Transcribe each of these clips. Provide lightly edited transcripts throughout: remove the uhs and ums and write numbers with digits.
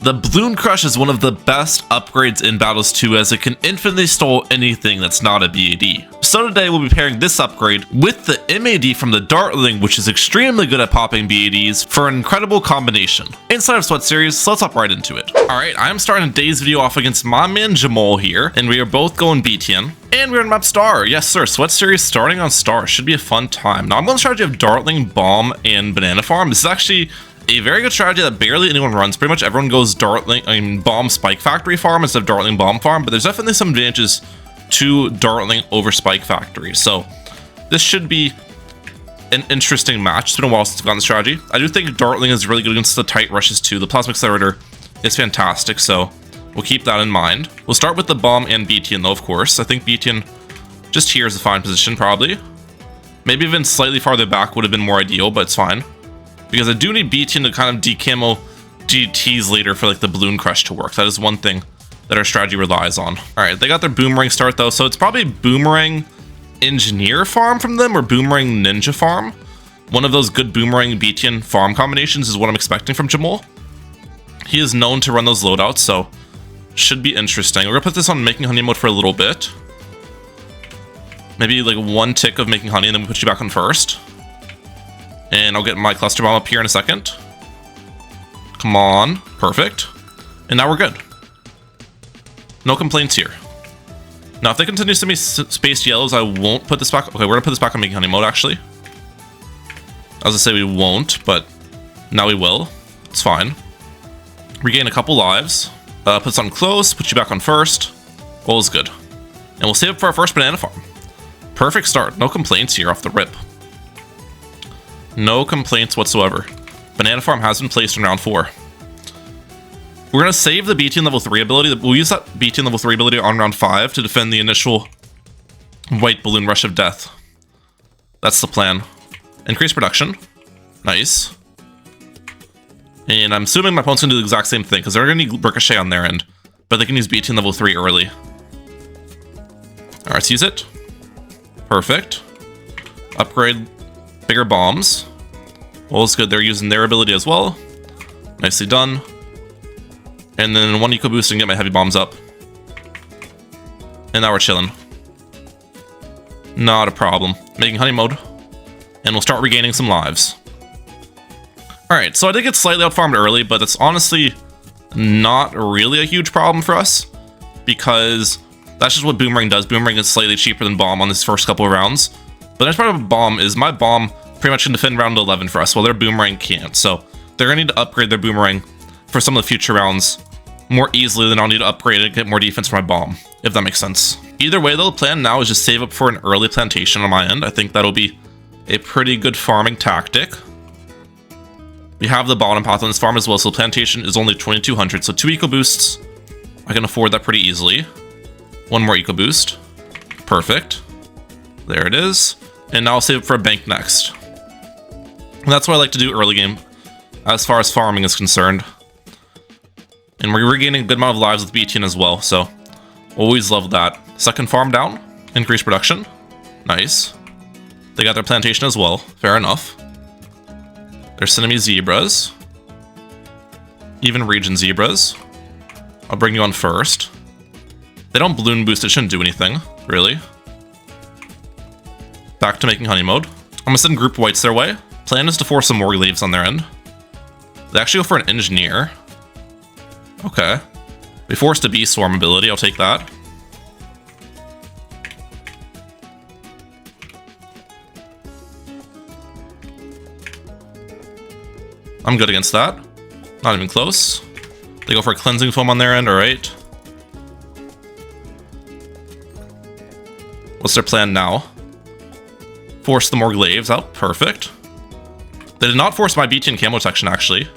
The Bloon Crush is one of the best upgrades in Battles 2 as it can infinitely stall anything that's not a BAD. So today we'll be pairing this upgrade with the MAD from the Dartling, which is extremely good at popping BADs for an incredible combination. Inside of Sweat Series, so let's hop right into it. Alright, I am starting today's video off against my man Jamal here, and we are both going BTN. And we're in map Star. Yes sir, Sweat Series starting on Star. Should be a fun time. Now I'm going to strategy of Dartling, Bomb, and Banana Farm. This is actually a very good strategy that barely anyone runs. Pretty much everyone goes Bomb Spike Factory Farm instead of Dartling Bomb Farm, but there's definitely some advantages to Dartling over Spike Factory. So this should be an interesting match. It's been a while since I've gotten the strategy. I do think Dartling is really good against the tight rushes too. The Plasma Accelerator is fantastic, so we'll keep that in mind. We'll start with the Bomb and BTN though, of course. I think BTN just here is a fine position, probably. Maybe even slightly farther back would have been more ideal, but it's fine. Because I do need BTN to kind of decamo GTs later for like the Bloon Crush to work. That is one thing that our strategy relies on. Alright, they got their Boomerang start though, so it's probably Boomerang Engineer farm from them or Boomerang Ninja farm. One of those good Boomerang BTN farm combinations is what I'm expecting from Jamal. He is known to run those loadouts, so should be interesting. We're gonna put this on making honey mode for a little bit. Maybe like one tick of making honey and then we put you back on first. And I'll get my cluster bomb up here in a second. Come on. Perfect. And now we're good. No complaints here. Now, if they continue to send me spaced yellows, I won't put this back. Okay, we're going to put this back on making honey mode, actually. I was going to say we won't, but now we will. It's fine. Regain a couple lives. Put this on close. Put you back on first. All is good. And we'll save up for our first banana farm. Perfect start. No complaints here off the rip. No complaints whatsoever. Banana Farm has been placed in round 4. We're going to save the BTN level 3 ability. We'll use that BTN level 3 ability on round 5 to defend the initial white balloon rush of death. That's the plan. Increase production. Nice. And I'm assuming my opponent's going to do the exact same thing because they're going to need Ricochet on their end. But they can use BTN level 3 early. Alright, let's use it. Perfect. Upgrade bigger bombs. Well, it's good. They're using their ability as well. Nicely done. And then one eco boost and get my heavy bombs up. And now we're chilling. Not a problem. Making honey mode. And we'll start regaining some lives. Alright, so I did get slightly outfarmed early, but that's honestly not really a huge problem for us. Because that's just what Boomerang does. Boomerang is slightly cheaper than Bomb on this first couple of rounds. But the next part of Bomb is my Bomb pretty much can defend round 11 for us, while their Boomerang can't. So they're going to need to upgrade their Boomerang for some of the future rounds more easily than I'll need to upgrade it and get more defense for my Bomb, if that makes sense. Either way, though, the plan now is just save up for an early plantation on my end. I think that'll be a pretty good farming tactic. We have the bottom path on this farm as well, so the plantation is only 2200, so 2 eco boosts. I can afford that pretty easily. One more eco boost. Perfect. There it is. And now I'll save it for a bank next. And that's what I like to do early game, as far as farming is concerned. And we're regaining a good amount of lives with BTN as well, so always love that. Second farm down, increase production. Nice. They got their plantation as well, fair enough. They're sending me zebras. Even region zebras. I'll bring you on first. They don't balloon boost, it shouldn't do anything, really. Back to making honey mode. I'm gonna send group whites their way. Plan is to force some more leaves on their end. They actually go for an engineer. Okay. We forced a bee swarm ability, I'll take that. I'm good against that. Not even close. They go for a cleansing foam on their end, alright. What's their plan now? Force the more glaives out. Perfect. They did not force my BTN camo section, actually.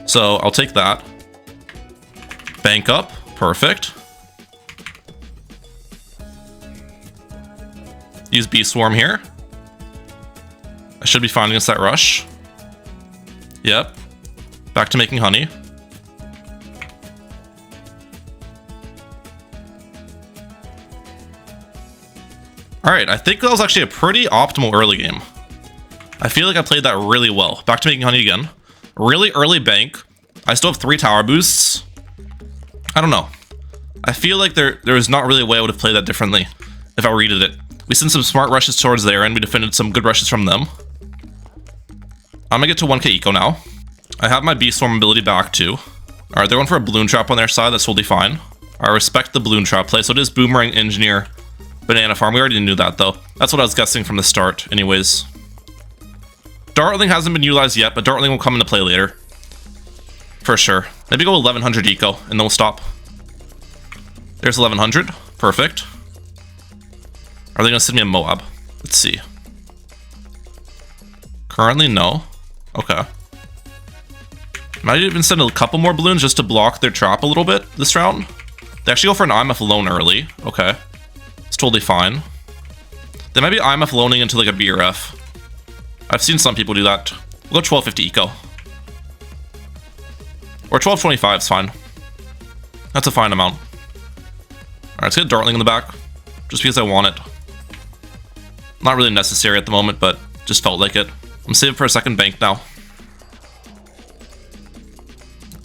So I'll take that. Bank up. Perfect. Use Bee Swarm here. I should be fine against that rush. Yep. Back to making honey. Alright, I think that was actually a pretty optimal early game. I feel like I played that really well. Back to making honey again. Really early bank. I still have 3 tower boosts. I don't know. I feel like there is not really a way I would have played that differently if I redid it. We sent some smart rushes towards there, and we defended some good rushes from them. I'm gonna get to 1k eco now. I have my Beast Swarm ability back too. Alright, they're going for a Bloon Trap on their side. That's totally fine. I respect the Bloon Trap play. So it is Boomerang, Engineer, Banana Farm. We already knew that though. That's what I was guessing from the start anyways. Dartling hasn't been utilized yet, but Dartling will come into play later. For sure. Maybe go 1100 eco, and then we'll stop. There's 1100. Perfect. Are they going to send me a Moab? Let's see. Currently, no. Okay. Might even send a couple more balloons just to block their trap a little bit this round. They actually go for an IMF loan early. Okay. It's totally fine. They might be IMF loaning into like a BRF. I've seen some people do that. We'll go 1250 eco. Or 1225 is fine. That's a fine amount. Alright, let's get Dartling in the back. Just because I want it. Not really necessary at the moment, but just felt like it. I'm saving for a second bank now.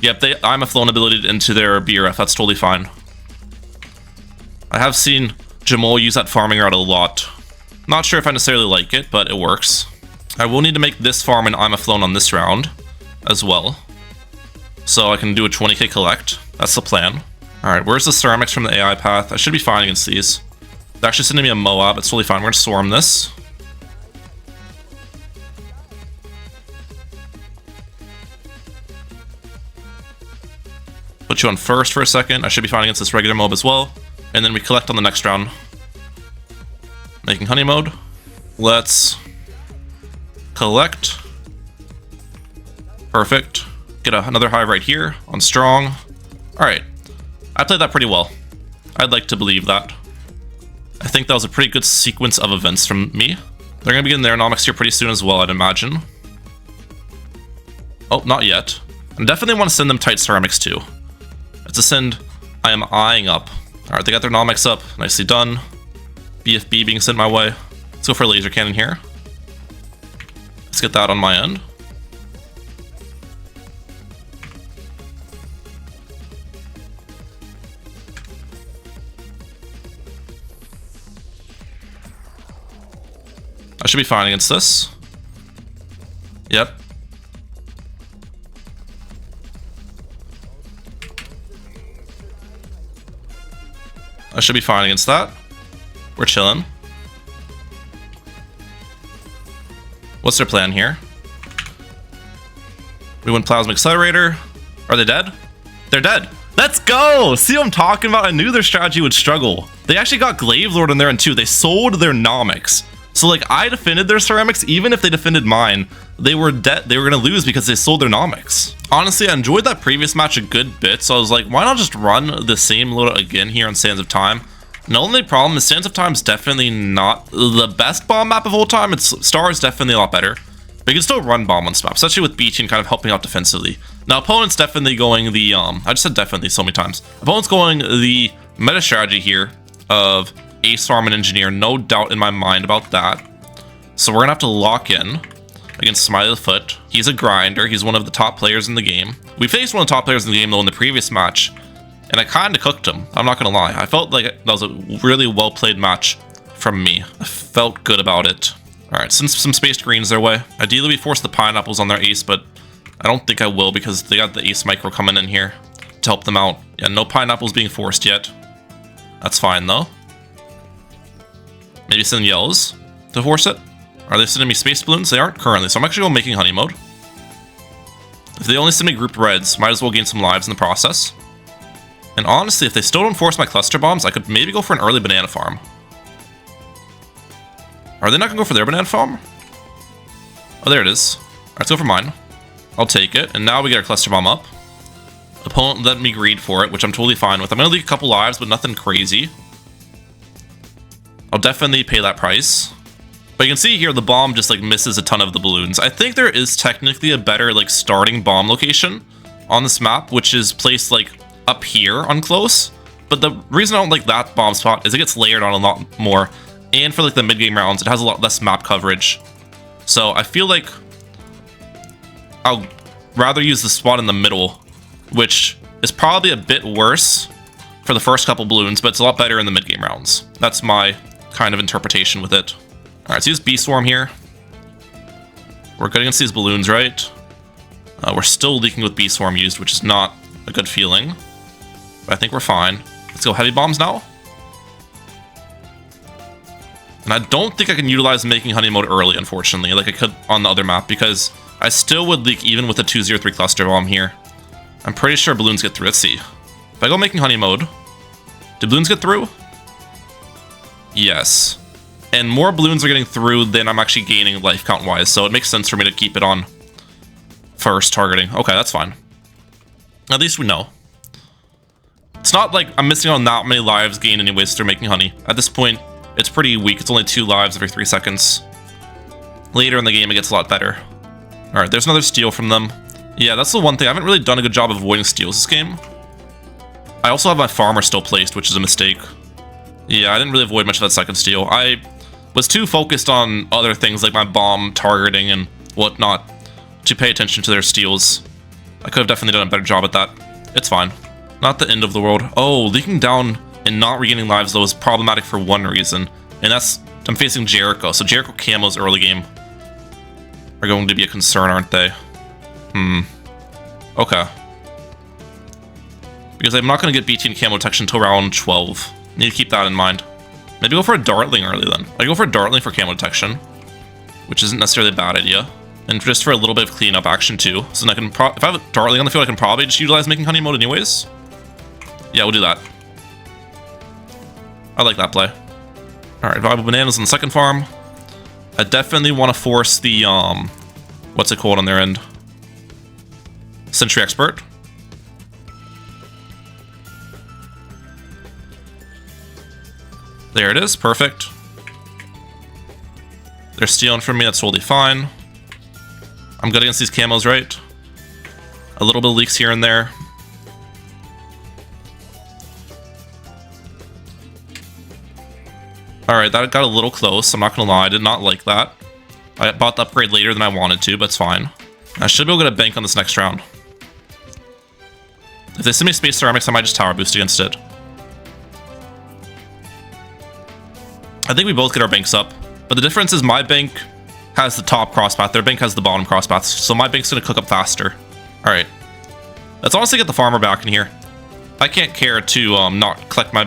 Yep, I'm a flown ability into their BRF. That's totally fine. I have seen Jamal use that farming route a lot. Not sure if I necessarily like it, but it works. I will need to make this farm an I'm a flown on this round as well. So I can do a 20k collect. That's the plan. Alright, where's the ceramics from the AI path? I should be fine against these. They're actually sending me a Moab. It's totally fine. We're going to swarm this. Put you on first for a second. I should be fine against this regular mob as well. And then we collect on the next round. Making honey mode. Let's collect. Perfect. Get another hive right here on strong. Alright. I played that pretty well. I'd like to believe that. I think that was a pretty good sequence of events from me. They're going to be getting their economics here pretty soon as well, I'd imagine. Oh, not yet. I definitely want to send them tight ceramics too. It's a send I am eyeing up. Alright, they got their nomics up. Nicely done. BFB being sent my way. Let's go for a laser cannon here. Let's get that on my end. I should be fine against this. Yep. I should be fine against that. We're chilling. What's their plan here? We went Plasma Accelerator. Are they dead? They're dead. Let's go! See what I'm talking about? I knew their strategy would struggle. They actually got Glaive Lord in there and too. They sold their nomics. So like I defended their ceramics, even if they defended mine, they were dead. They were gonna lose because they sold their nomics. Honestly, I enjoyed that previous match a good bit, so I was like, why not just run the same loadout again here on Sands of Time? The only problem is Sands of Time is definitely not the best bomb map of all time. Star is definitely a lot better. But you can still run bomb on this map, especially with Beachy and kind of helping out defensively. Now opponent's definitely going the I just said definitely so many times. Opponent's going the meta strategy here of Ace Farm and Engineer, no doubt in my mind about that. So we're gonna have to lock in against Smiley the Foot. He's a grinder. He's one of the top players in the game. We faced one of the top players in the game though in the previous match, and I kind of cooked him. I'm not gonna lie. I felt like that was a really well played match from me. I felt good about it. All right, send some spaced greens their way. Ideally, we force the pineapples on their ace, but I don't think I will because they got the ace micro coming in here to help them out. Yeah, no pineapples being forced yet. That's fine though. Maybe send yellows to force it. Are they sending me space balloons? They aren't currently, so I'm actually going making honey mode. If they only send me grouped reds, might as well gain some lives in the process. And honestly, if they still don't force my cluster bombs, I could maybe go for an early banana farm. Are they not going to go for their banana farm? Oh, there it is. Alright, let's go for mine. I'll take it, and now we get our cluster bomb up. Opponent let me greed for it, which I'm totally fine with. I'm going to leave a couple lives, but nothing crazy. I'll definitely pay that price. But you can see here the bomb just like misses a ton of the balloons. I think there is technically a better like starting bomb location on this map, which is placed like up here on close. But the reason I don't like that bomb spot is it gets layered on a lot more. And for like the mid-game rounds, it has a lot less map coverage. So I feel like I'll rather use the spot in the middle which is probably a bit worse for the first couple Bloons, but it's a lot better in the mid-game rounds. That's my kind of interpretation with it. Alright, let's use Beast Swarm here. We're good against these Bloons, right? We're still leaking with Beast Swarm used, which is not a good feeling. But I think we're fine. Let's go Heavy Bombs now. And I don't think I can utilize making honey mode early, unfortunately, like I could on the other map, because I still would leak even with the 203 cluster bomb here. I'm pretty sure Bloons get through. Let's see. If I go making honey mode, do Bloons get through? Yes. And more Bloons are getting through than I'm actually gaining life count wise, so it makes sense for me to keep it on first targeting. Okay, that's fine. At least we know. It's not like I'm missing on that many lives gained anyways through making honey. At this point, it's pretty weak. It's only 2 lives every 3 seconds. Later in the game, it gets a lot better. Alright, there's another steal from them. Yeah, that's the one thing. I haven't really done a good job of avoiding steals this game. I also have my farmer still placed, which is a mistake. Yeah, I didn't really avoid much of that second steal. I was too focused on other things like my bomb targeting and whatnot to pay attention to their steals. I could have definitely done a better job at that. It's fine. Not the end of the world. Oh, leaking down and not regaining lives though is problematic for one reason, and that's I'm facing Jericho. So Jericho camos early game are going to be a concern, aren't they? Okay. Because I'm not going to get BT and camo detection until round 12. Need to keep that in mind. Maybe go for a Dartling early then. I go for a Dartling for camo detection, which isn't necessarily a bad idea. And just for a little bit of cleanup action too. So then I can if I have a Dartling on the field, I can probably just utilize making honey mode anyways. Yeah, we'll do that. I like that play. Alright, valuable bananas on the second farm. I definitely want to force the, what's it called on their end? Sentry Expert. There it is, perfect. They're stealing from me, that's totally fine. I'm good against these camos, right? A little bit of leaks here and there. Alright, that got a little close, I'm not gonna lie, I did not like that. I bought the upgrade later than I wanted to, but it's fine. I should be able to get a bank on this next round. If they send me Space Ceramics, I might just Tower Boost against it. I think we both get our banks up, but the difference is my bank has the top crosspath, their bank has the bottom crosspath, so my bank's gonna cook up faster. Alright. Let's honestly get the farmer back in here. I can't care to not collect my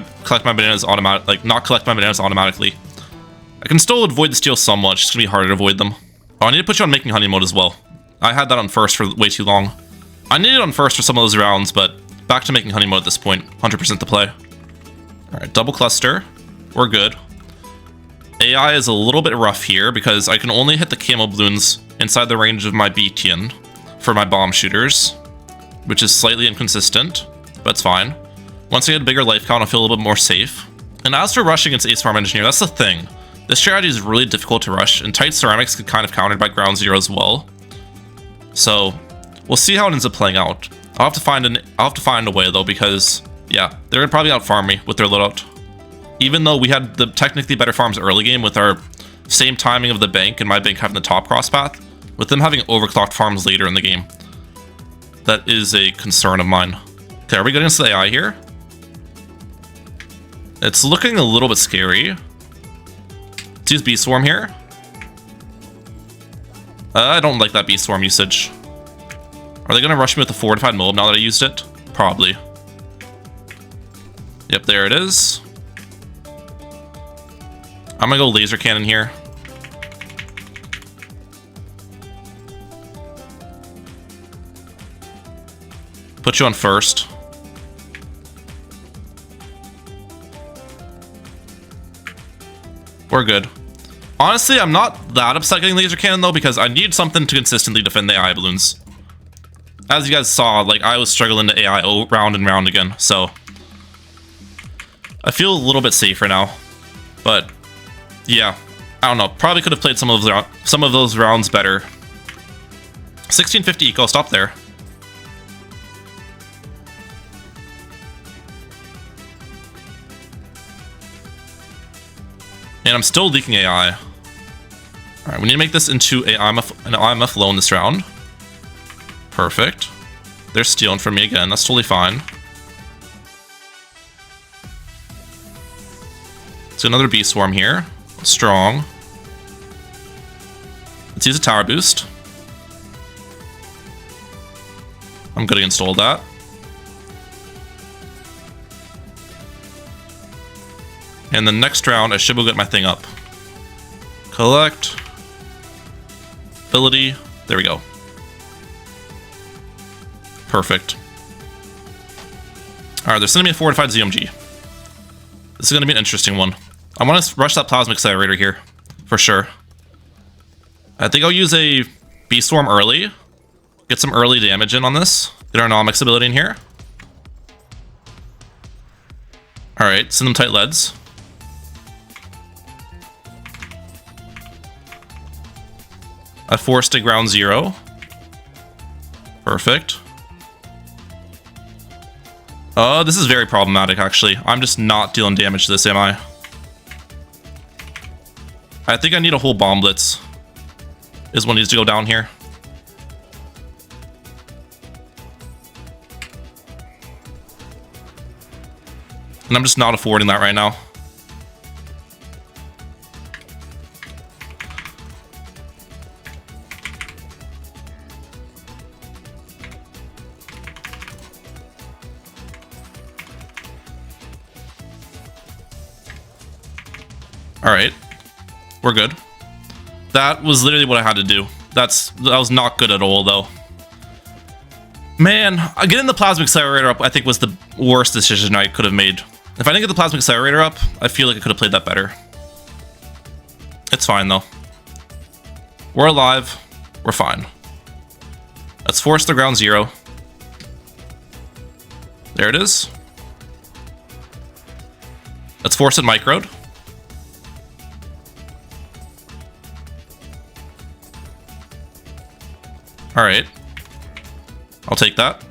bananas automatically. I can still avoid the steal somewhat, it's just gonna be harder to avoid them. Oh, I need to put you on making honey mode as well. I had that on first for way too long. I needed it on first for some of those rounds, but back to making honey mode at this point. 100% the play. Alright, double cluster. We're good. AI is a little bit rough here because I can only hit the camo Bloons inside the range of my BTN for my bomb shooters, which is slightly inconsistent. But it's fine. Once I get a bigger life count, I'll feel a little bit more safe. And as for rushing against Ace Farm Engineer, that's the thing. This strategy is really difficult to rush, and tight ceramics get kind of countered by ground zero as well. So we'll see how it ends up playing out. I'll have to find a way though, because yeah, they're gonna probably out farm me with their loadout. Even though we had the technically better farms early game with our same timing of the bank and my bank having the top crosspath, with them having overclocked farms later in the game. That is a concern of mine. Okay, are we getting into the AI here? It's looking a little bit scary. Let's use Beast Swarm here. I don't like that Beast Swarm usage. Are they going to rush me with the fortified mold now that I used it? Probably. Yep, there it is. I'm going to go laser cannon here. Put you on first. We're good. Honestly, I'm not that upset getting laser cannon though, because I need something to consistently defend the AI Bloons. As you guys saw, like I was struggling to AI round and round again, so I feel a little bit safer now. But yeah, I don't know. Probably could have played some of those rounds better. 1650 eco, stop there. And I'm still leaking AI. Alright, we need to make this into an IMF loan this round. Perfect. They're stealing from me again. That's totally fine. Let's do another Beast Swarm here. Strong. Let's use a tower boost. I'm good against all that. And the next round, I should go get my thing up. Collect. Ability. There we go. Perfect. Alright, they're sending me a fortified ZMG. This is going to be an interesting one. I want to rush that Plasma Accelerator here. For sure. I think I'll use a Beast Swarm early. Get some early damage in on this. Get our Nomics ability in here. Alright, send them tight leads. I forced a ground 0. Perfect. This is very problematic, actually. I'm just not dealing damage to this, am I? I think I need a whole Bomb Blitz. Is what needs to go down here. And I'm just not affording that right now. Alright. We're good. That was literally what I had to do. That was not good at all, though. Man, getting the Plasma Accelerator up, I think, was the worst decision I could have made. If I didn't get the Plasma Accelerator up, I feel like I could have played that better. It's fine, though. We're alive. We're fine. Let's force the ground 0. There it is. Let's force it microed. Alright. I'll take that.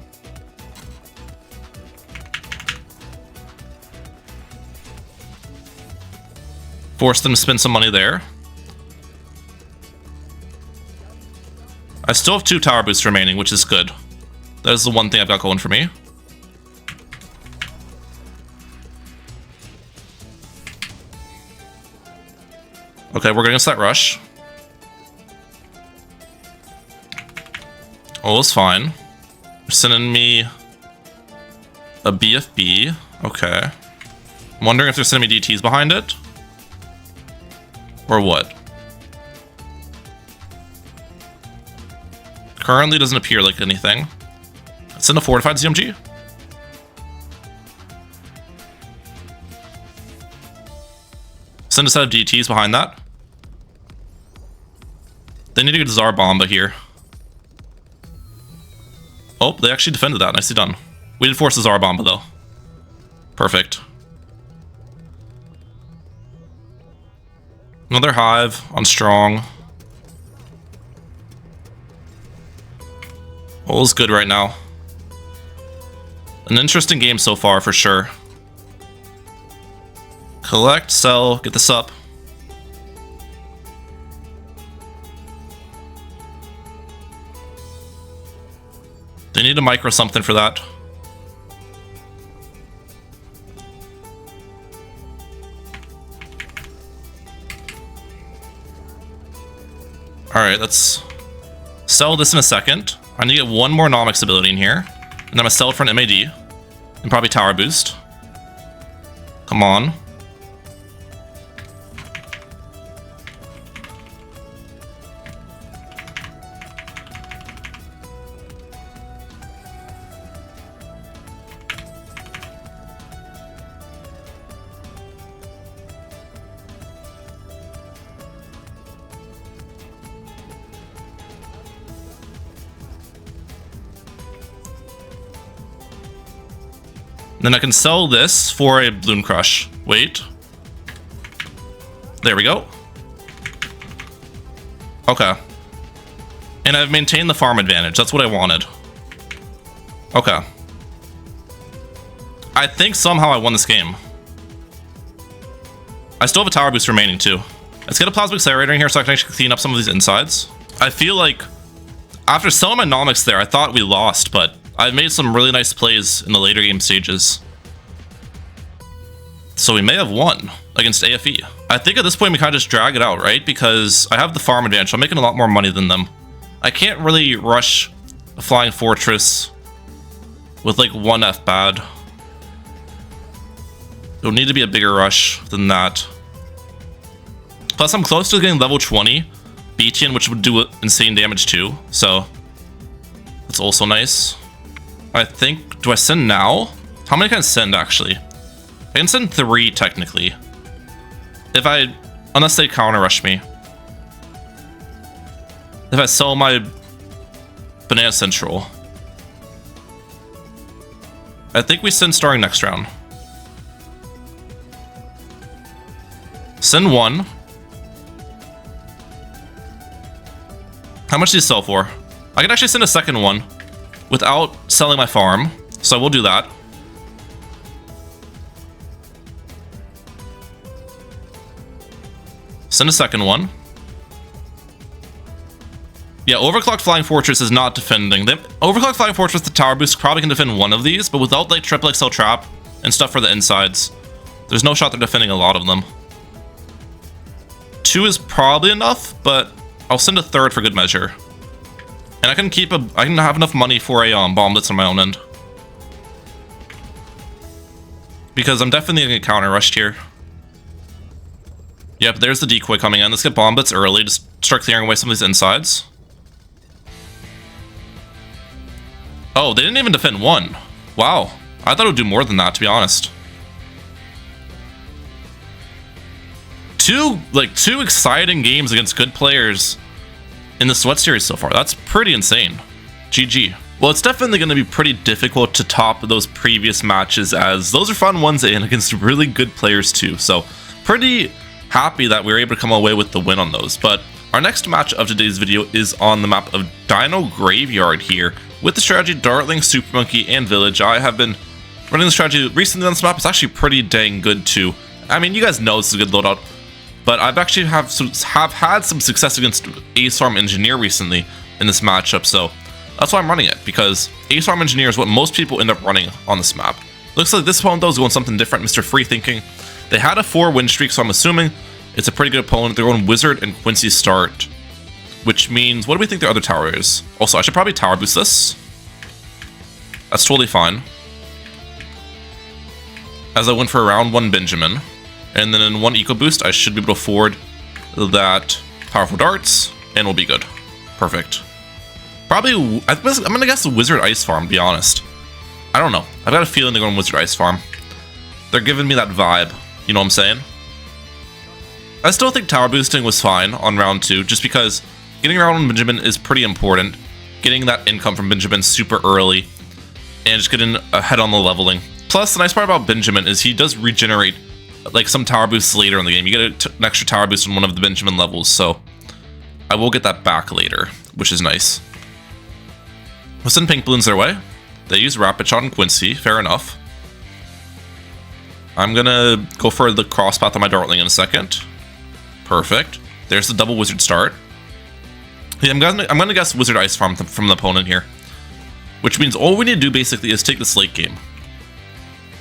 Force them to spend some money there. I still have 2 tower boosts remaining, which is good. That is the one thing I've got going for me. Okay, we're going to set rush. Oh, it's fine. They're sending me a BFB. Okay. I'm wondering if they're sending me DTs behind it. Or what? Currently doesn't appear like anything. Let's send a fortified ZMG. Send a set of DTs behind that. They need to get a Tsar Bomba here. Oh, they actually defended that. Nicely done. We did force the Tsar Bomba, though. Perfect. Another Hive on strong. All is good right now. An interesting game so far, for sure. Collect, sell, get this up. They need to micro something for that. Alright, let's sell this in a second. I need to get one more Nomics ability in here. And then I'm going to sell it for an MAD. And probably Tower Boost. Come on. Then I can sell this for a Bloon Crush. Wait. There we go. Okay. And I've maintained the farm advantage. That's what I wanted. Okay. I think somehow I won this game. I still have a Tower Boost remaining too. Let's get a Plasma Accelerator in here so I can actually clean up some of these insides. I feel like after selling my Nomics there, I thought we lost, but I've made some really nice plays in the later game stages. So we may have won against AFE. I think at this point we kind of just drag it out, right? Because I have the farm advantage. I'm making a lot more money than them. I can't really rush a Flying Fortress with like 1 F bad. It'll need to be a bigger rush than that. Plus I'm close to getting level 20 BTN, which would do insane damage too. So that's also nice. I think, do I send now? How many can I send actually? I can send 3 technically. Unless they counter rush me. If I sell my Banana Central. I think we send starting next round. Send 1. How much do you sell for? I can actually send a second one without selling my farm, so we'll do that. Send a second one. Yeah, Overclocked Flying Fortress is not defending. Overclocked Flying Fortress, the tower boost, probably can defend one of these, but without like triple XL trap and stuff for the insides, there's no shot they're defending a lot of them. 2 is probably enough, but I'll send a third for good measure. And I can have enough money for a bomb blitz on my own end. Because I'm definitely gonna get counter rushed here. Yep, there's the decoy coming in. Let's get bomb blitz early, just start clearing away some of these insides. Oh, they didn't even defend 1. Wow. I thought it would do more than that, to be honest. Two exciting games against good players in the Sweat Series so far. That's pretty insane. GG. Well, it's definitely going to be pretty difficult to top those previous matches, as those are fun ones and against really good players too. So pretty happy that we were able to come away with the win on those. But our next match of today's video is on the map of Dino Graveyard here with the strategy Dartling, Super Monkey, and Village. I have been running the strategy recently on this map. It's actually pretty dang good too. I mean, you guys know this is a good loadout, but I've actually have had some success against Ace Farm Engineer recently in this matchup, so that's why I'm running it, because Ace Farm Engineer is what most people end up running on this map. Looks like this opponent though is going something different, Mr. Free Thinking. They had a 4 win streak, so I'm assuming it's a pretty good opponent. They're going Wizard and Quincy start, which means, what do we think their other tower is? Also, I should probably tower boost this. That's totally fine. As I went for a round 1 Benjamin. And then in 1 eco boost, I should be able to afford that powerful darts, and we'll be good. Perfect. Probably, I'm gonna guess the Wizard Ice Farm, to be honest. I don't know. I've got a feeling they're going Wizard Ice Farm. They're giving me that vibe. You know what I'm saying? I still think tower boosting was fine on round 2, just because getting round 1 Benjamin is pretty important. Getting that income from Benjamin super early, and just getting ahead on the leveling. Plus, the nice part about Benjamin is he does regenerate like some tower boosts later in the game. You get an extra tower boost on one of the Benjamin levels, so I will get that back later, which is nice. We'll send pink balloons their way. They use Rapid Shot and Quincy, fair enough. I'm gonna go for the cross path on my Dartling in a second. Perfect. There's the double Wizard start. Yeah, I'm gonna guess Wizard Ice Farm from the opponent here, which means all we need to do basically is take this late game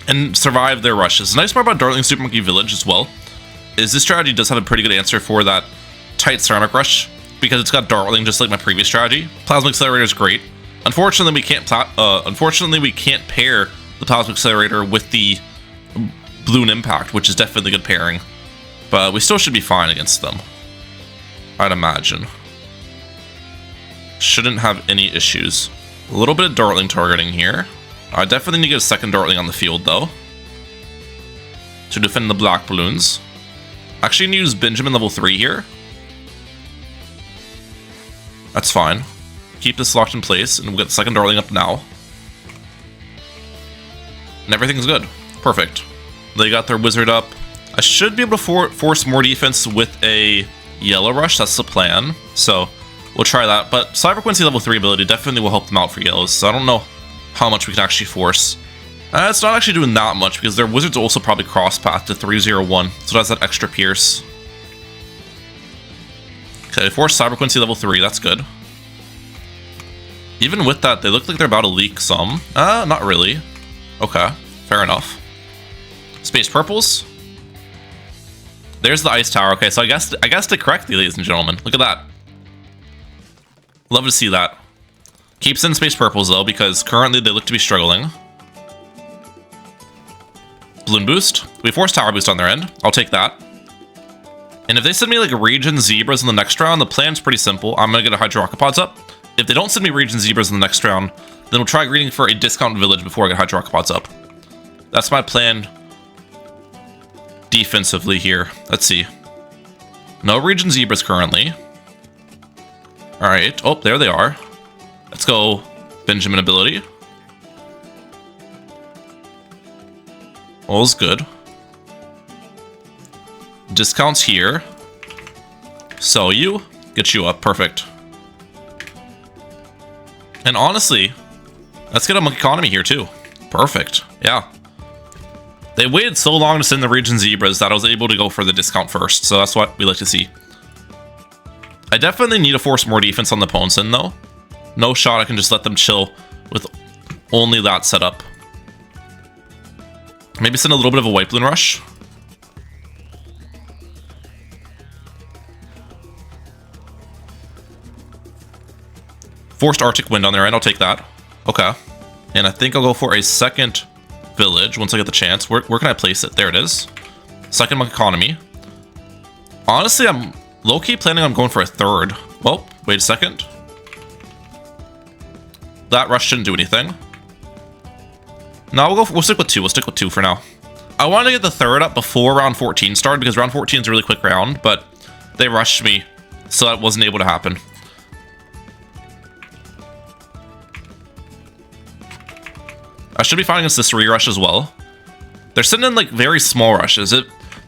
and survive their rushes. The nice part about Dartling Super Monkey Village as well is this strategy does have a pretty good answer for that tight ceramic rush, because it's got Dartling just like my previous strategy. Plasma Accelerator is great. Unfortunately, we can't pair the Plasma Accelerator with the Bloon Impact, which is definitely a good pairing. But we still should be fine against them, I'd imagine. Shouldn't have any issues. A little bit of Dartling targeting here. I definitely need to get a second Dartling on the field, though, to defend the black balloons. Actually, I'm going to use Benjamin level 3 here. That's fine. Keep this locked in place, and we'll get the second Dartling up now. And everything's good. Perfect. They got their Wizard up. I should be able to force more defense with a Yellow Rush. That's the plan. So we'll try that. But Cyber Quincy level 3 ability definitely will help them out for yellows. So I don't know how much we can actually force. It's not actually doing that much, because their Wizard's also probably cross path to 301. So that's that extra pierce. Okay, force Cyber Quincy level 3. That's good. Even with that, they look like they're about to leak some. Not really. Okay, fair enough. Space purples. There's the ice tower. Okay, so I guessed it correctly, ladies and gentlemen. Look at that. Love to see that. Keeps in space purples though, because currently they look to be struggling. Balloon boost. We force tower boost on their end. I'll take that. And if they send me like region zebras in the next round, the plan's pretty simple. I'm gonna get a Hydro Rocket Pods up. If they don't send me region zebras in the next round, then we'll try greeting for a discount village before I get Hydro Rocket Pods up. That's my plan defensively here. Let's see. No region zebras currently. Alright. Oh, there they are. Let's go Benjamin ability. All's good. Discounts here. Sell you. Get you up. Perfect. And honestly, let's get a monkey economy here too. Perfect. Yeah. They waited so long to send the region zebras that I was able to go for the discount first. So that's what we like to see. I definitely need to force more defense on the opponent's end though. No shot I can just let them chill with only that setup. Maybe send a little bit of a white balloon rush. Forced Arctic Wind on their end, I'll take that. Okay. And I think I'll go for a second village once I get the chance. Where can I place it? There it is. Second monk economy. Honestly, I'm low-key planning on going for a third. Well, wait a second. That rush shouldn't do anything. No, we'll stick with two. We'll stick with two for now. I wanted to get the third up before round 14 started because round 14 is a really quick round, but they rushed me, so that wasn't able to happen. I should be fine against this re-rush as well. They're sending in like very small rushes.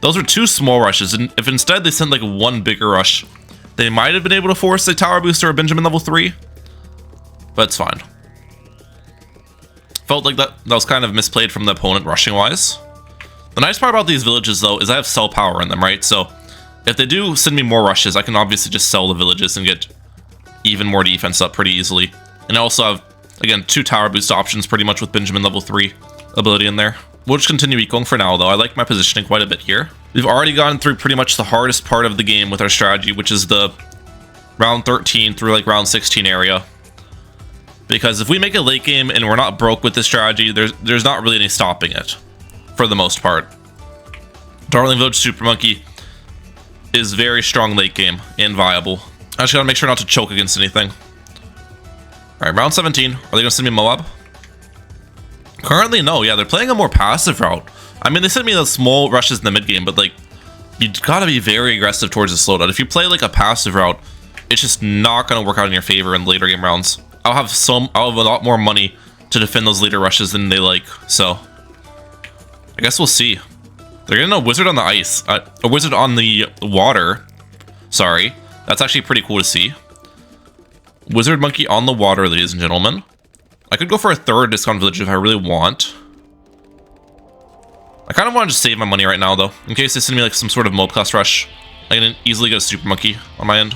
Those are two small rushes, and if instead they send like one bigger rush, they might have been able to force a tower booster or a Benjamin level 3. But it's fine. Felt like that was kind of misplayed from the opponent rushing wise. The nice part about these villages though is I have sell power in them, right? So if they do send me more rushes, I can obviously just sell the villages and get even more defense up pretty easily. And I also have, again, 2 tower boost options pretty much with Benjamin level 3 ability in there. We'll just continue ecoing for now though. I like my positioning quite a bit here. We've already gone through pretty much the hardest part of the game with our strategy, which is the round 13 through like round 16 area. Because if we make a late game and we're not broke with this strategy, there's not really any stopping it, for the most part. Darling Village Super Monkey is very strong late game and viable. I just gotta make sure not to choke against anything. Alright, round 17. Are they gonna send me Moab? Currently, no. Yeah, they're playing a more passive route. I mean, they sent me the small rushes in the mid game, but like, you gotta be very aggressive towards the slowdown. If you play like a passive route, it's just not gonna work out in your favor in later game rounds. I'll have a lot more money to defend those later rushes than they like, so I guess we'll see. They're getting a wizard on the ice, a wizard on the water. Sorry, that's actually pretty cool to see. Wizard monkey on the water, ladies and gentlemen. I could go for a third discount village if I really want. I kind of want to just save my money right now though, in case they send me like some sort of mob class rush. I can easily get a super monkey on my end.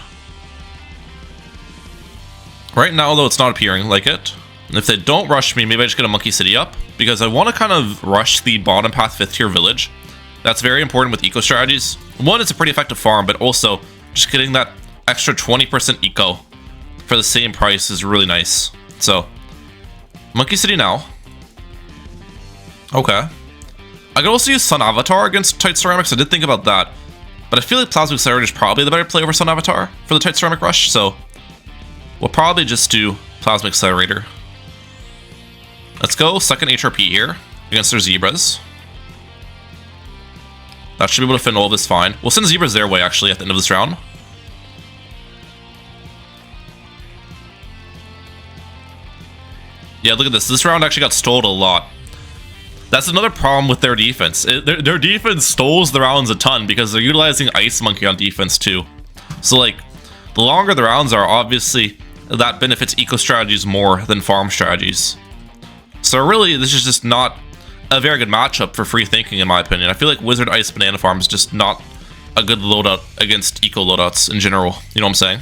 Right now, though, it's not appearing like it. And if they don't rush me, maybe I just get a Monkey City up. Because I want to kind of rush the bottom path 5th tier village. That's very important with eco strategies. One, it's a pretty effective farm, but also just getting that extra 20% eco for the same price is really nice. So, Monkey City now. Okay. I could also use Sun Avatar against Tight Ceramics. I did think about that. But I feel like Plasma Accelerator is probably the better play over Sun Avatar for the Tight Ceramic Rush, so we'll probably just do Plasma Accelerator. Let's go second HRP here against their Zebras. That should be able to fit all of this fine. We'll send Zebras their way, actually, at the end of this round. Yeah, look at this. This round actually got stalled a lot. That's another problem with their defense. Their defense stalls the rounds a ton because they're utilizing Ice Monkey on defense too. So like, the longer the rounds are, obviously, that benefits eco strategies more than farm strategies. So really, this is just not a very good matchup for free thinking, in my opinion. I feel like Wizard Ice Banana Farm is just not a good loadout against eco loadouts in general. You know what I'm saying?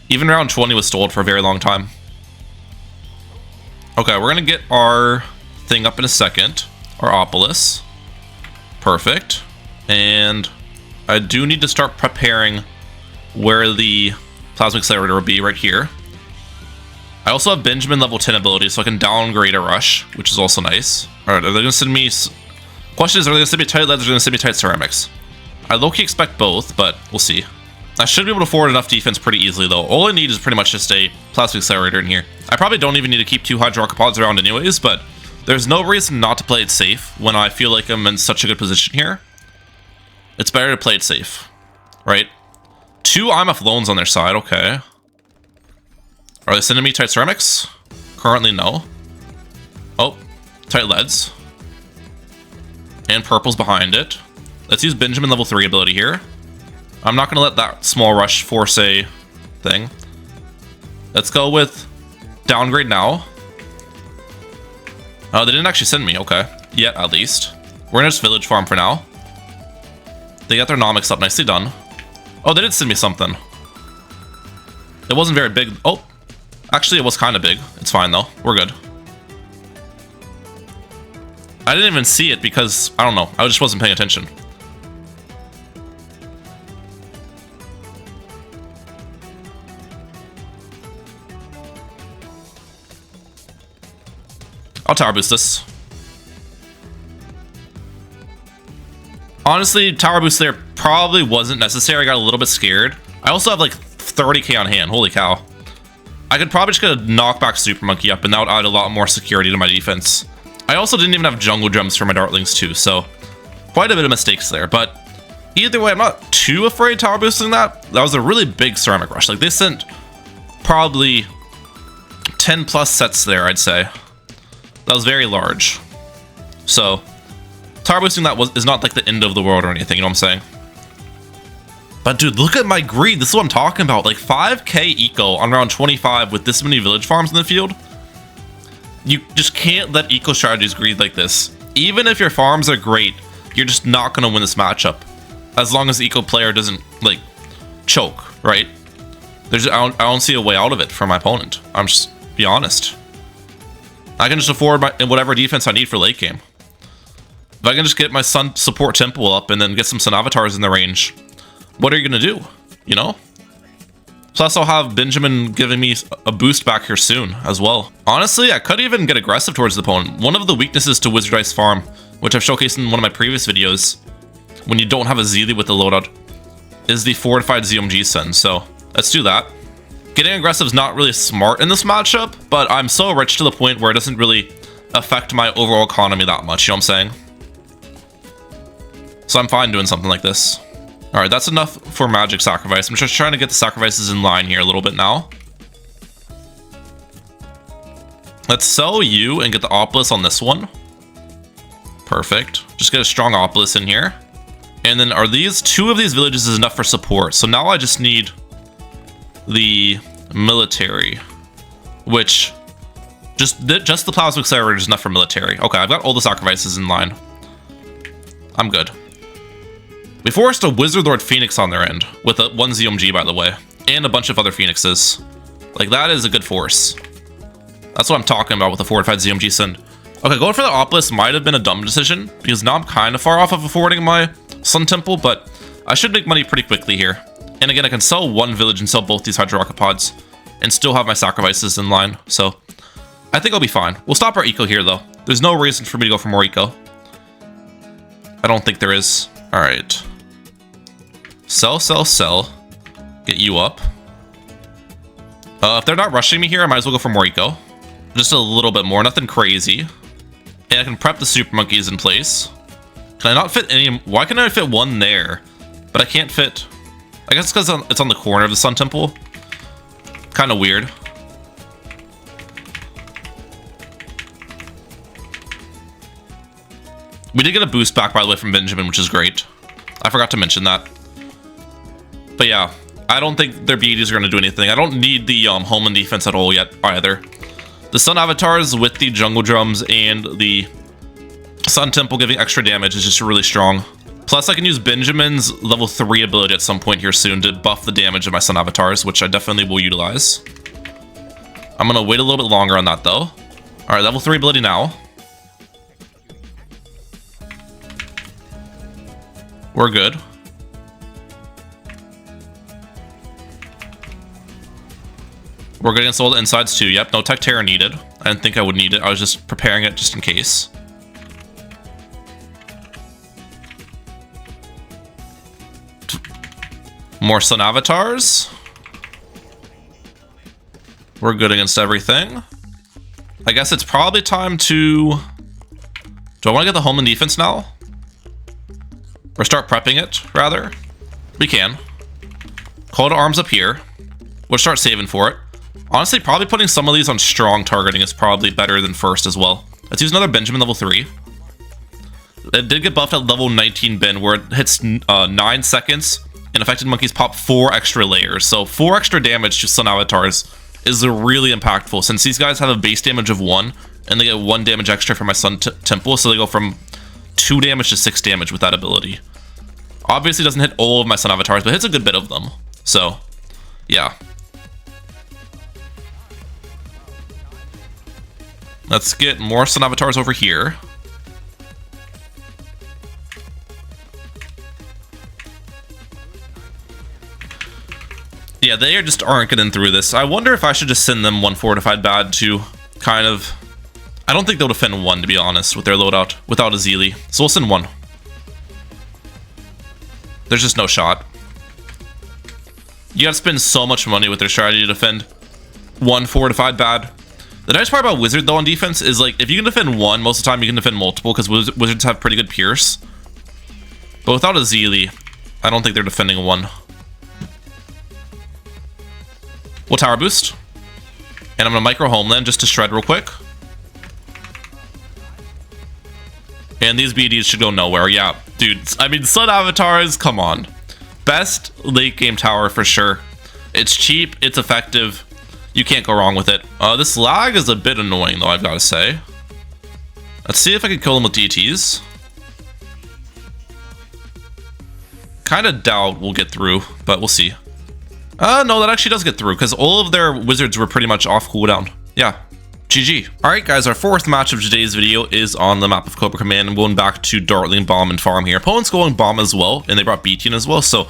Even round 20 was stalled for a very long time. Okay, we're gonna get our thing up in a second. Our Opolis. Perfect. And I do need to start preparing where the Plasma Accelerator will be right here. I also have Benjamin level 10 ability, so I can downgrade a rush, which is also nice. Alright, are they gonna send me... Question is, are they gonna send me tight leads or are they gonna send me tight ceramics? I low-key expect both, but we'll see. I should be able to forward enough defense pretty easily, though. All I need is pretty much just a Plasma Accelerator in here. I probably don't even need to keep 2 Hydrocopods around anyways, but there's no reason not to play it safe when I feel like I'm in such a good position here. It's better to play it safe, right? 2 IMF loans on their side, okay. Are they sending me tight ceramics? Currently, no. Oh, tight leads. And purple's behind it. Let's use Benjamin level 3 ability here. I'm not going to let that small rush force a thing. Let's go with downgrade now. Oh, they didn't actually send me. Okay. Yet, at least. We're going to just village farm for now. They got their nomics up. Nicely done. Oh, they did send me something. It wasn't very big. Oh. Actually, it was kind of big. It's fine, though. We're good. I didn't even see it because, I don't know. I just wasn't paying attention. I'll tower boost this. Honestly, tower boost there probably wasn't necessary. I got a little bit scared. I also have like 30k on hand. Holy cow. I could probably just get a knockback Super Monkey up and that would add a lot more security to my defense. I also didn't even have jungle drums for my dartlings too, so quite a bit of mistakes there. But either way, I'm not too afraid tower boosting that. That was a really big ceramic rush. Like they sent probably 10 plus sets there, I'd say. That was very large. So tower boosting that is not like the end of the world or anything, you know what I'm saying? But dude, look at my greed. This is what I'm talking about. Like 5k eco on round 25 with this many village farms in the field. You just can't let eco strategies greed like this. Even if your farms are great, you're just not going to win this matchup. As long as the eco player doesn't, like, choke, right? I don't see a way out of it for my opponent. I'm just, be honest. I can just afford whatever defense I need for late game. If I can just get my Sun support temple up and then get some Sun avatars in the range, what are you going to do? You know? Plus, I'll have Benjamin giving me a boost back here soon as well. Honestly, I could even get aggressive towards the opponent. One of the weaknesses to Wizard Ice Farm, which I've showcased in one of my previous videos, when you don't have a Zeely with the loadout, is the fortified ZMG send. So let's do that. Getting aggressive is not really smart in this matchup, but I'm so rich to the point where it doesn't really affect my overall economy that much, you know what I'm saying? So I'm fine doing something like this. Alright, that's enough for magic sacrifice. I'm just trying to get the sacrifices in line here a little bit now. Let's sell you and get the Opolis on this one. Perfect. Just get a strong Opolis in here. And then are these 2 of these villages is enough for support? So now I just need the military, which just the Plasma Accelerator is enough for military. Okay, I've got all the sacrifices in line. I'm good. We forced a Wizard Lord Phoenix on their end, with a 1 ZMG, by the way, and a bunch of other Phoenixes. Like, that is a good force. That's what I'm talking about with the fortified ZMG send. Okay, going for the Opolis might have been a dumb decision, because now I'm kind of far off of affording my Sun Temple, but I should make money pretty quickly here. And again, I can sell 1 village and sell both these Hydro Rocket Pods, and still have my sacrifices in line, so I think I'll be fine. We'll stop our eco here, though. There's no reason for me to go for more eco. I don't think there is. Alright. Sell, sell, sell. Get you up. If they're not rushing me here, I might as well go for more eco. Just a little bit more, nothing crazy. And I can prep the Super Monkeys in place. Can I not fit any? Why can I fit 1 there? But I can't fit... I guess it's because it's on the corner of the Sun Temple. Kind of weird. We did get a boost back, by the way, from Benjamin, which is great. I forgot to mention that. But yeah, I don't think their BDs are going to do anything. I don't need the Homeland defense at all yet, either. The Sun Avatars with the Jungle Drums and the Sun Temple giving extra damage is just really strong. Plus, I can use Benjamin's level 3 ability at some point here soon to buff the damage of my Sun Avatars, which I definitely will utilize. I'm going to wait a little bit longer on that, though. Alright, level 3 ability now. We're good. We're good against all the insides too. Yep, no Tech Terror needed. I didn't think I would need it. I was just preparing it just in case. More Sun Avatars. We're good against everything. I guess it's probably time to... Do I want to get the home and defense now? Or start prepping it, rather? We can. Call to arms up here. We'll start saving for it. Honestly, probably putting some of these on strong targeting is probably better than first as well. Let's use another Benjamin level 3. It did get buffed at level 19 Ben, where it hits 9 seconds, and affected monkeys pop 4 extra layers. So 4 extra damage to Sun Avatars is really impactful, since these guys have a base damage of 1, and they get 1 damage extra from my Sun Temple, so they go from 2 damage to 6 damage with that ability. Obviously doesn't hit all of my Sun Avatars, but hits a good bit of them. So, yeah. Let's get more Sun Avatars over here. Yeah, they just aren't getting through this. I wonder if I should just send them 1 fortified bad to kind of... I don't think they'll defend 1, to be honest, with their loadout, without a Zeely. So we'll send 1. There's just no shot. You gotta spend so much money with their strategy to defend 1 fortified bad. The nice part about Wizard, though, on defense is, like, if you can defend 1, most of the time you can defend multiple, because Wizards have pretty good Pierce. But without a Zeely, I don't think they're defending 1. We'll Tower Boost. And I'm gonna Micro Homeland just to shred real quick. And these BDs should go nowhere. Yeah, dude. I mean, Sun Avatars, come on. Best late game tower for sure. It's cheap, it's effective. You can't go wrong with it. This lag is a bit annoying, though, I've got to say. Let's see if I can kill them with DTs. Kind of doubt we'll get through, but we'll see. No, that actually does get through, because all of their wizards were pretty much off cooldown. Yeah. GG. Alright guys, our 4th match of today's video is on the map of Cobra Command. I'm going back to Dartling, Bomb, and Farm here. Opponent's going Bomb as well, and they brought BT in as well, so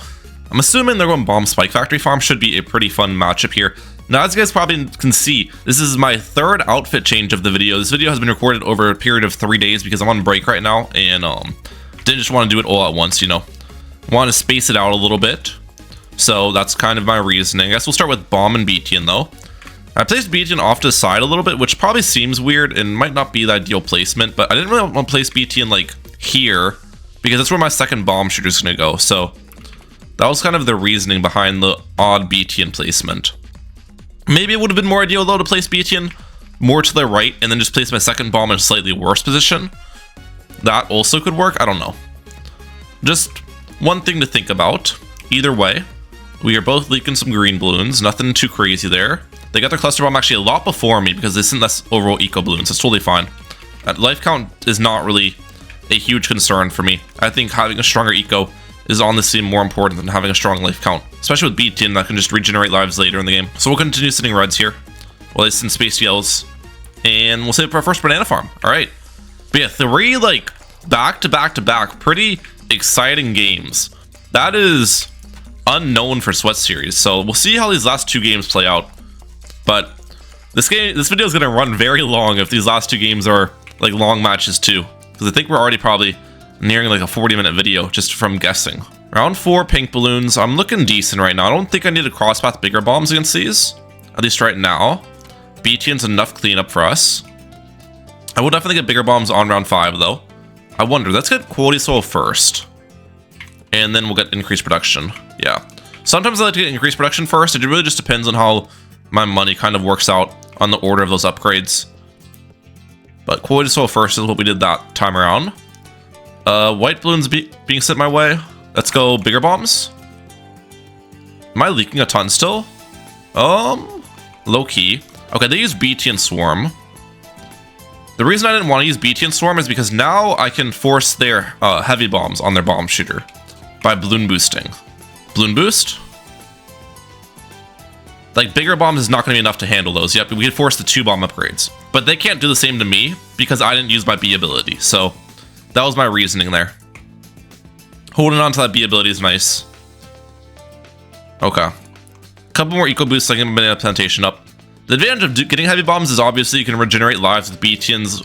I'm assuming they're going Bomb Spike Factory Farm. Should be a pretty fun matchup here. Now, as you guys probably can see, this is my 3rd outfit change of the video. This video has been recorded over a period of 3 days because I'm on break right now, and didn't just want to do it all at once, you know. Want to space it out a little bit. So that's kind of my reasoning. I guess we'll start with Bomb and BTN though. I placed BTN off to the side a little bit, which probably seems weird and might not be the ideal placement, but I didn't really want to place BTN like here, because that's where my second bomb shooter is going to go. So that was kind of the reasoning behind the odd BTN placement. Maybe it would have been more ideal though to place BTN more to the right and then just place my second bomb in a slightly worse position. That also could work. I don't know. Just one thing to think about. Either way, we are both leaking some green balloons. Nothing too crazy there. They got their cluster bomb actually a lot before me because they sent less overall eco balloons. That's totally fine. Life count is not really a huge concern for me. I think having a stronger eco is honestly more important than having a strong life count, especially with BTN that can just regenerate lives later in the game. So we'll continue sending reds here while they send space yells, and we'll save it for our first banana farm. All right, but yeah, 3 like back to back to back, pretty exciting games. That is unknown for Sweat Series, so we'll see how these last 2 games play out. But this video is gonna run very long if these last 2 games are like long matches too, because I think we're already probably nearing like a 40-minute video just from guessing. Round 4 pink balloons. I'm looking decent right now. I don't think I need to crosspath bigger bombs against these, at least right now. BTN's enough cleanup for us. I will definitely get bigger bombs on round 5 though. I wonder, let's get quality soul first, and then we'll get increased production. Yeah, sometimes I like to get increased production first. It really just depends on how my money kind of works out on the order of those upgrades. But quality soul first is what we did that time around. White balloons being sent my way. Let's go bigger bombs. Am I leaking a ton still? Low key. Okay, they use BT and Swarm. The reason I didn't want to use BT and Swarm is because now I can force their heavy bombs on their bomb shooter by balloon boosting. Balloon boost. Like, bigger bombs is not going to be enough to handle those. Yep, we could force the 2 bomb upgrades. But they can't do the same to me because I didn't use my B ability. So that was my reasoning there. Holding on to that B ability is nice. Okay. A couple more eco boosts so I can get a plantation up. The advantage of getting heavy bombs is obviously you can regenerate lives with BTN's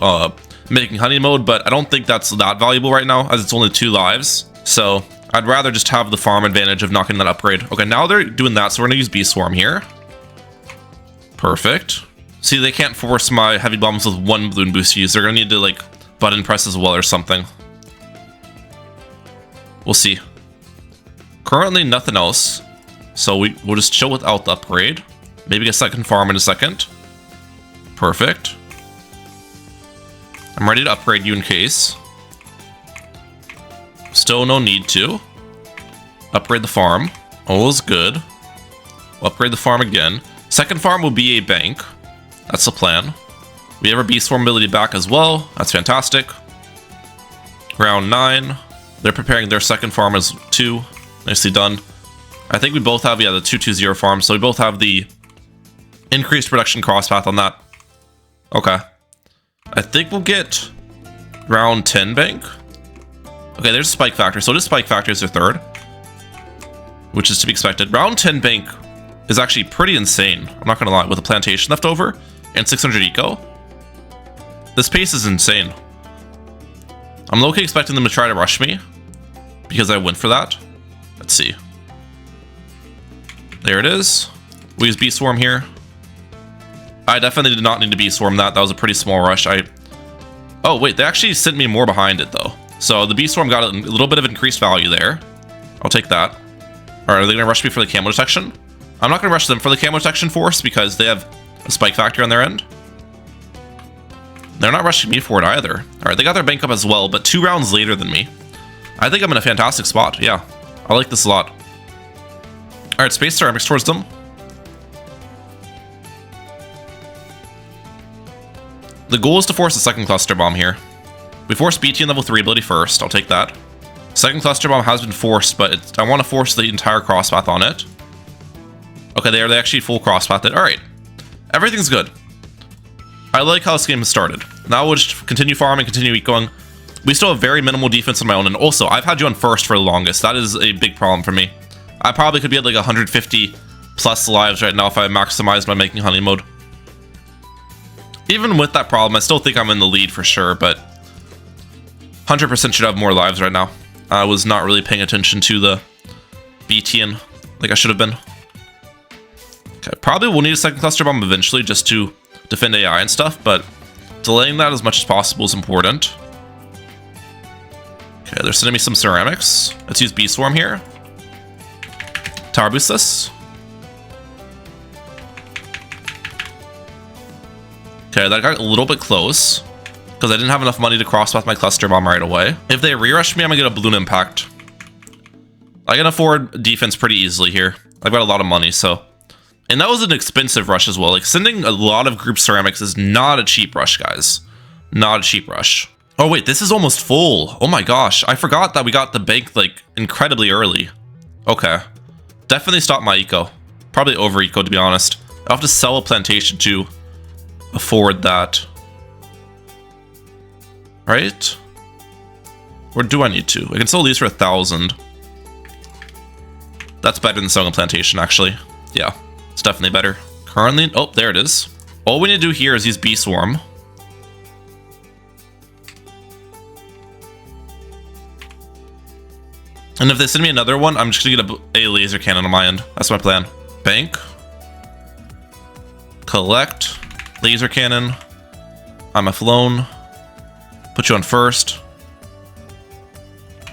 making honey mode, but I don't think that's that valuable right now as it's only 2 lives. So I'd rather just have the farm advantage of not getting that upgrade. Okay, now they're doing that, so we're gonna use Bee Swarm here. Perfect. See, they can't force my heavy bombs with 1 balloon boost use. They're gonna need to like button press as well or something. We'll see. Currently nothing else, so we'll just chill without the upgrade. Maybe get second farm in a second. Perfect. I'm ready to upgrade you in case. Still no need to. Upgrade the farm. All is good. We'll upgrade the farm again. Second farm will be a bank. That's the plan. We have our Bee Swarm ability back as well. That's fantastic. Round 9. They're preparing their second farm as 2. Nicely done. I think we both have, yeah, the 220 farm, so we both have the increased production crosspath on that. Okay. I think we'll get round 10 bank. Okay, there's a spike factor. So this spike factor is their 3rd, which is to be expected. Round 10 bank is actually pretty insane. I'm not gonna lie, with a plantation left over and 600 eco. This pace is insane. I'm low-key expecting them to try to rush me because I went for that. Let's see. There it is. We use Bee Swarm here. I definitely did not need to Bee Swarm that. That was a pretty small rush. Oh, wait, they actually sent me more behind it, though. So the Bee Swarm got a little bit of increased value there. I'll take that. All right, are they going to rush me for the camo detection? I'm not going to rush them for the camo detection force because they have a spike factor on their end. They're not rushing me for it either. All right, they got their bank up as well, but 2 rounds later than me. I think I'm in a fantastic spot. Yeah, I like this a lot. All right, Space Ceramics towards them. The goal is to force a second cluster bomb here. We force BT in level 3 ability first. I'll take that. Second cluster bomb has been forced, but I want to force the entire crosspath on it. Okay, they actually full crosspath it. All right, everything's good. I like how this game has started. Now we'll just continue farming, continue going. We still have very minimal defense on my own, and also I've had you on first for the longest. That is a big problem for me. I probably could be at like 150 plus lives right now if I maximized my making honey mode. Even with that problem, I still think I'm in the lead for sure, but 100% should have more lives right now. I was not really paying attention to the BTN like I should have been. Okay, probably will need a second cluster bomb eventually just to defend AI and stuff, but delaying that as much as possible is important. Okay, they're sending me some ceramics. Let's use Bee Swarm here. Tower boost this. Okay, that got a little bit close because I didn't have enough money to crosspath my cluster bomb right away. If they re-rush me, I'm gonna get a balloon impact. I can afford defense pretty easily here. I've got a lot of money, so. And that was an expensive rush as well. Like, sending a lot of group ceramics is not a cheap rush, guys. Not a cheap rush. Oh wait, this is almost full. Oh my gosh, I forgot that we got the bank like incredibly early. Okay, definitely stop my eco. Probably over eco, to be honest. I'll have to sell a plantation to afford that. Right? Or do I need to? I can sell these for 1,000. That's better than selling a plantation, actually. Yeah, it's definitely better. Currently, oh, there it is. All we need to do here is use Bee Swarm. And if they send me another one, I'm just gonna get a laser cannon on my end. That's my plan. Bank. Collect. Laser cannon. I'm a flown. Put you on first.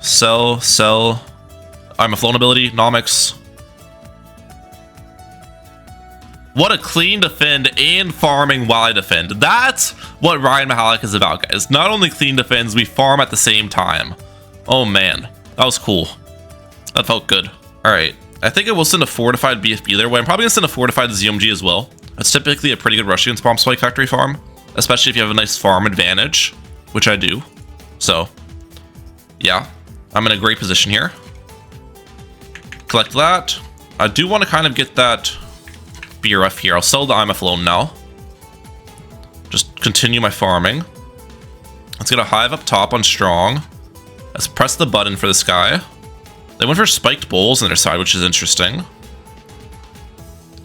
Sell, sell. I'm a flown ability. Nomics. What a clean defend and farming while I defend. That's what Ryan Mehalic is about, guys. Not only clean defends, we farm at the same time. Oh man, that was cool. That felt good. All right, I think I will send a fortified BFB their way. I'm probably gonna send a fortified ZMG as well. It's typically a pretty good rush against Bomb Spike Factory farm, especially if you have a nice farm advantage, which I do. So, yeah, I'm in a great position here. Collect that. I do want to kind of get that BRF here. I'll sell the IMF alone now. Just continue my farming. Let's get a hive up top on strong. Let's press the button for this guy. They went for spiked bowls on their side, which is interesting.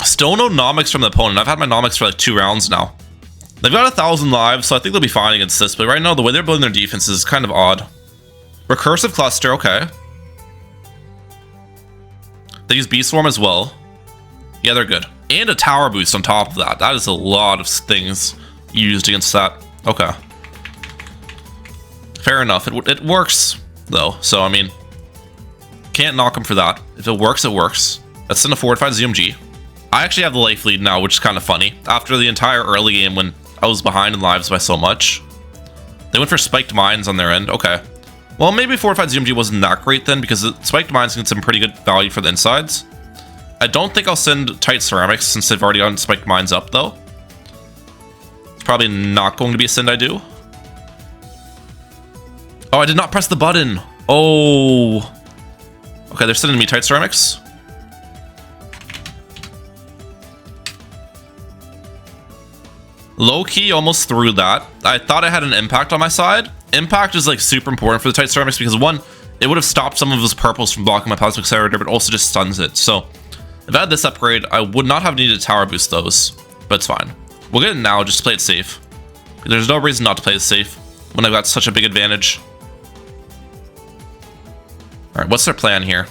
Still no nomics from the opponent. I've had my nomics for like 2 rounds now. They've got 1,000 lives, so I think they'll be fine against this. But right now, the way they're building their defense is kind of odd. Recursive cluster, okay. They use Beast Swarm as well. Yeah, they're good. And a tower boost on top of that. That is a lot of things used against that. Okay. Fair enough. It works, though. So, I mean, can't knock them for that. If it works, it works. Let's send a fortified ZMG. I actually have the life lead now, which is kind of funny. After the entire early game when I was behind in lives by so much. They went for spiked mines on their end. Okay. Well, maybe fortified ZMG wasn't that great then, because the spiked mines get some pretty good value for the insides. I don't think I'll send tight ceramics since they've already gotten spiked mines up, though. It's probably not going to be a send I do. Oh, I did not press the button. Oh. Okay, they're sending me tight ceramics. Low-key almost threw that. I thought I had an impact on my side. Impact is like super important for the tight ceramics because one, it would have stopped some of those purples from blocking my plasma accelerator, but also just stuns it. So if I had this upgrade, I would not have needed to tower boost those, but it's fine. We'll get it now, just play it safe. There's no reason not to play it safe when I've got such a big advantage. All right, what's their plan here?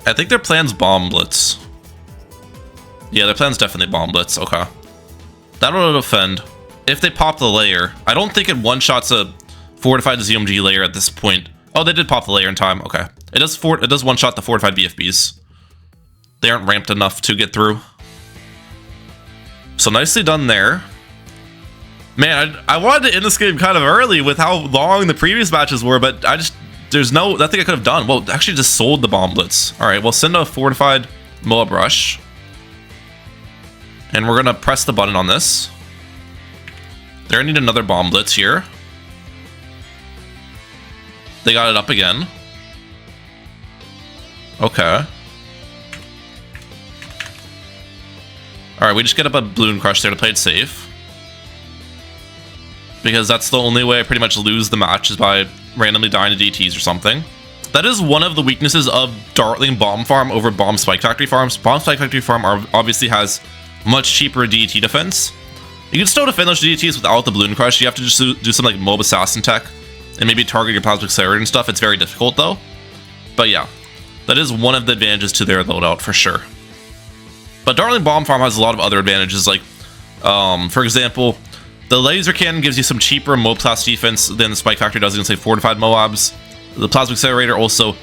I think their plan's bomb blitz. Yeah, their plan's definitely bomb blitz. Okay. That'll defend. If they pop the layer, I don't think it one-shots a fortified ZMG layer at this point. Oh, they did pop the layer in time. Okay. It does one-shot the fortified BFBs. They aren't ramped enough to get through. So nicely done there. Man, I wanted to end this game kind of early with how long the previous matches were, but there's nothing I could have done. Well, actually just sold the bomb blitz. All right, we'll send a fortified Moab Rush. And we're gonna press the button on this. They're gonna need another bomb blitz here. They got it up again. Okay. Alright, we just get up a Bloon Crush there to play it safe. Because that's the only way I pretty much lose the match is by randomly dying to DTs or something. That is one of the weaknesses of Dartling Bomb Farm over Bomb Spike Factory Farms. Bomb Spike Factory Farm obviously has much cheaper DT defense. You can still defend those DTs without the Bloon Crush. You have to just do some like Mob Assassin tech and maybe target your Plasma Accelerator and stuff. It's very difficult though. But yeah, that is one of the advantages to their loadout for sure. But Dartling Bomb Farm has a lot of other advantages, like for example, the laser cannon gives you some cheaper Mob class defense than the Spike Factory does against like fortified Moabs. The Plasma Accelerator also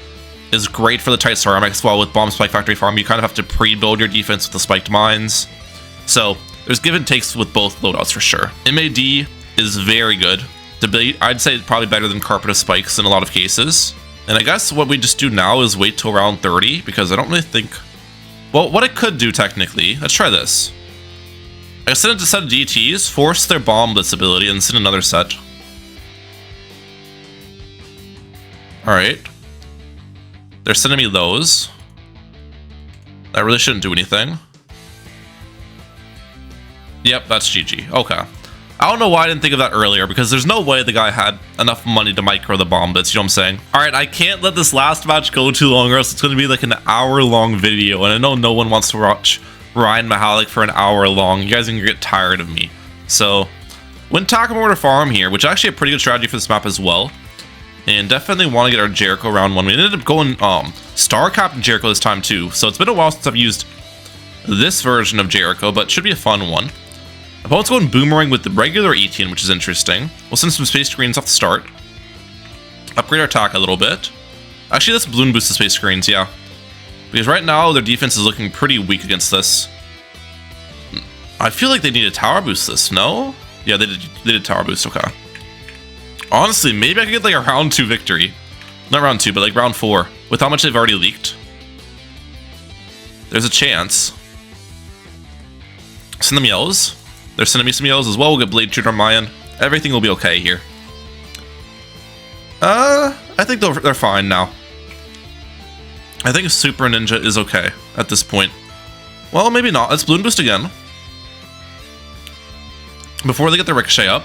is great for the tight ceramics, while with Bomb Spike Factory Farm you kind of have to pre-build your defense with the spiked mines. So there's give and takes with both loadouts for sure. MAD is very good. I'd say probably better than Carpet of Spikes in a lot of cases. And I guess what we just do now is wait till round 30, because I don't really think... Well, what I could do technically, let's try this. I send it to set of DTs, force their bomb blitz ability, and send another set. Alright. They're sending me those. That really shouldn't do anything. Yep, that's GG. Okay. I don't know why I didn't think of that earlier, because there's no way the guy had enough money to micro the bomb bits, you know what I'm saying? Alright, I can't let this last match go too long, or else it's going to be like an hour-long video, and I know no one wants to watch Ryan Mehalic for an hour long. You guys are going to get tired of me. So, went Takamura Farm here, which is actually a pretty good strategy for this map as well. And definitely want to get our Jericho round 1. We ended up going Star Captain Jericho this time too, so it's been a while since I've used this version of Jericho, but it should be a fun one. Opponent's going Boomerang with the regular Etienne, which is interesting. We'll send some Space Screens off the start. Upgrade our attack a little bit. Actually, let's Bloon boost the Space Screens, yeah. Because right now, their defense is looking pretty weak against this. I feel like they need a tower boost this, no? Yeah, they did tower boost, okay. Honestly, maybe I could get like a round 2 victory. Not round 2, but like round 4. With how much they've already leaked. There's a chance. Send them yellows. They're sending me some yellows as well. We'll get Blade Shooter on my end. Everything will be okay here. I think they're fine now. I think Super Ninja is okay at this point. Well, maybe not. Let's Bloon Boost again. Before they get the Ricochet up.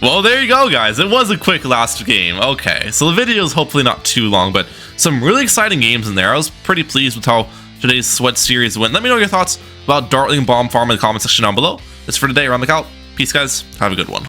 Well, there you go, guys. It was a quick last game. Okay, so the video is hopefully not too long, but some really exciting games in there. I was pretty pleased with how today's Sweat series went. Let me know your thoughts about Dartling Bomb Farm in the comment section down below. That's for today. Around the out. Peace, guys. Have a good one.